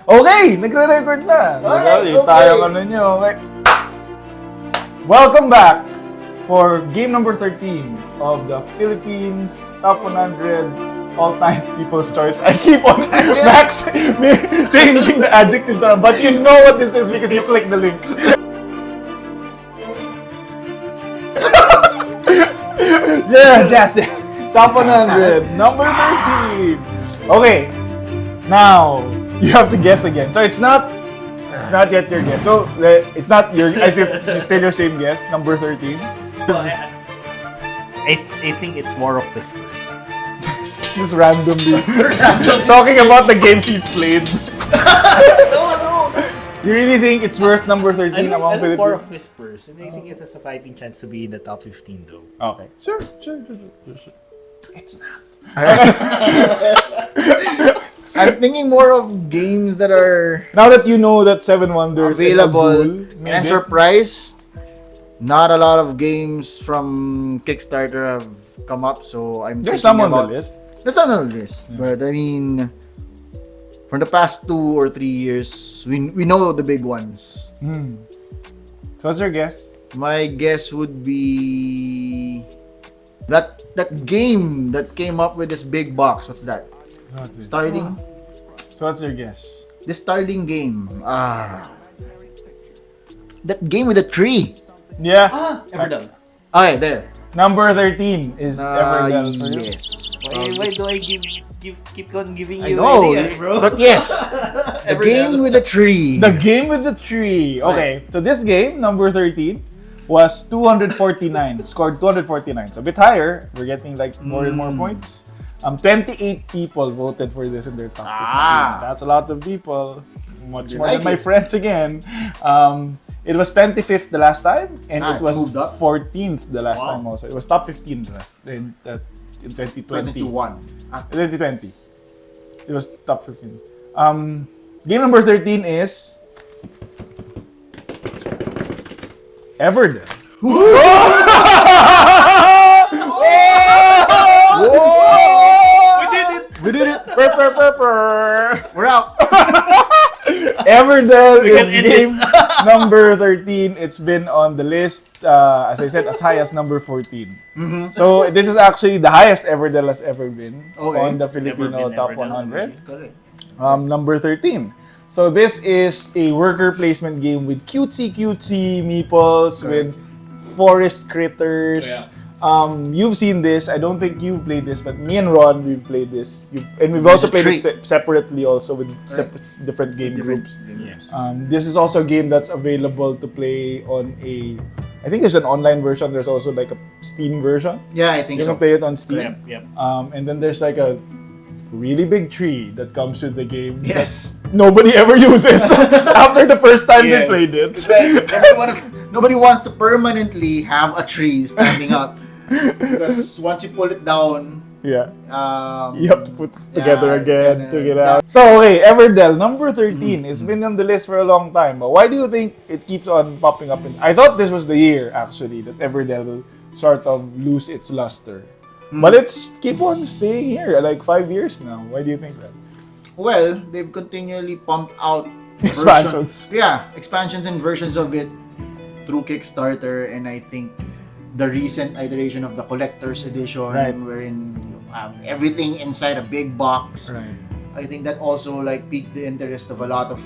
Okay, nagre-record na. Alright, Okay. Tayo ano nyo. Okay. Welcome back for game number 13 of the Philippines Top 100 All-Time People's Choice. I keep on changing the adjectives around, but you know what this is because you click the link. Yeah, Justin. Top 100, number 13. Okay, now you have to guess again. So it's not yet your guess. So it's not your. It's still your same guess, number 13. I think it's more of whispers. Just randomly talking about the games he's played. No. You really think it's worth number 13 among I look more Filipinos? of whispers, and I think it has a fighting chance to be in the top 15 though. Okay, sure. It's not. I'm thinking more of games that are Now that you know that Seven Wonders and available. Azul, And I'm surprised not a lot of games from Kickstarter have come up, so I'm there's thinking some on the about- list. That's not on the list, but I mean, for the past 2 or 3 years, we know the big ones. So what's your guess? My guess would be that game that came up with this big box. What's that? Starting. So what's your guess? The starting game. That game with the tree. Yeah. Everdell. Okay, there. Number 13 is Everdell for you. Yes. Why do I keep on giving I you know, ideas, bro? but yes, the game with the tree. The game with the tree. Okay, so this game, number 13, was 249. Scored 249. So a bit higher. We're getting like more and more points. 28 people voted for this in their top 15. That's a lot of people. Much more than my friends again. It was 25th the last time, and it was moved up. 14th the last Wow. time also. It was top 15 in 2020. 21. 2020. It was top 15. Game number 13 is Everdell. We did it. We're out. Everdell is Because in this- game number 13. It's been on the list, as I said, as high as number 14. So this is actually the highest Everdell has ever been on the Filipino Never been Top Everdell. 100. Correct. Number 13. So this is a worker placement game with cutesy meeples, with forest critters. You've seen this. I don't think you've played this, but me and Ron, we've played this. And we've also played it separately also with different game groups. Yes. This is also a game that's available to play on I think there's an online version. There's also like a Steam version. Yeah, I think You so. can play it on Steam. Yep. And then there's like a really big tree that comes with the game. Yes. that nobody ever uses after the first time they Yes. played it. Nobody wants to permanently have a tree standing up because once you pull it down, Yeah. You have to put it together yeah, again kinda- to get out. So, okay, Everdell, number 13. It's been on the list for a long time. But why do you think it keeps on popping up? I thought this was the year, actually, that Everdell will sort of lose its luster. But it's keep on staying here, like 5 years now. Why do you think that? well, they've continually pumped out Expansions. expansions and versions of it through Kickstarter, and I think the recent iteration of the collector's edition, Right. wherein you have everything inside a big box. Right. I think that also like piqued the interest of a lot of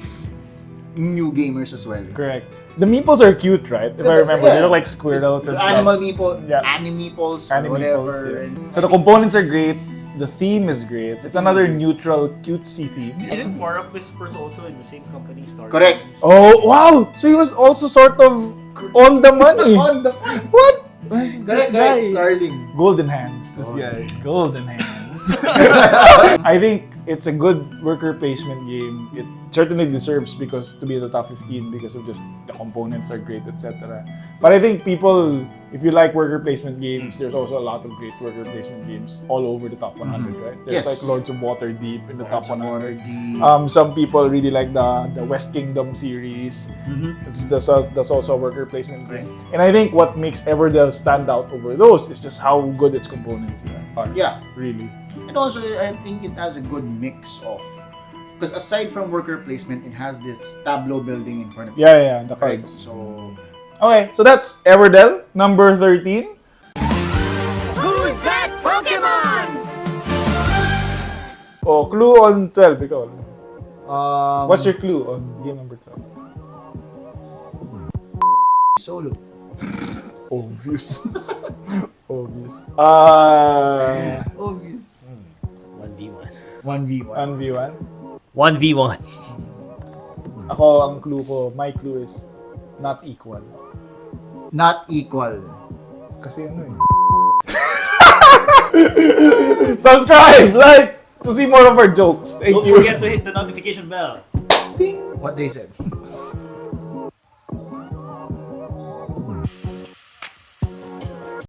new gamers as well. Correct. The meeples are cute, right? If I remember, they Yeah. look like squirrels and stuff. Animal meeple, Yeah. animeeples, or Animeeples, whatever. yeah. And So the components are great. The theme is great. It's another neutral, cutesy theme. Is it more of whispers also in the same company? Correct. Oh, wow! So he was also sort of on the money. on the What? This correct guy. guy, Starling. Golden hands. This guy. Golden hands. I think it's a good worker placement game. It certainly deserves to be in the top 15 because of just the components are great, etc. But I think people, if you like worker placement games, there's also a lot of great worker placement games all over the top 100, right? There's Yes. like Lords of Waterdeep in the top 100. The Some people really like the West Kingdom series. That's also a worker placement game. And I think what makes Everdell stand out over those is just how good its components are. Yeah. Really. And also, I think it has a good mix of because aside from worker placement, it has this tableau building in front of it. Yeah, the Right? cards. So, Okay, so that's Everdell, number 13. Who's that Pokemon? Oh, clue on 12. Ikaw. What's um, your clue on game number 12? solo? Obvious. Obvious. Obvious. 1v1. 1v1. 1v1. 1v1. Ako, ang clue ko, my clue is not equal. Not equal. Kasi ano eh. Subscribe! Like! To see more of our jokes. Thank Don't you. forget to hit the notification bell. What they said.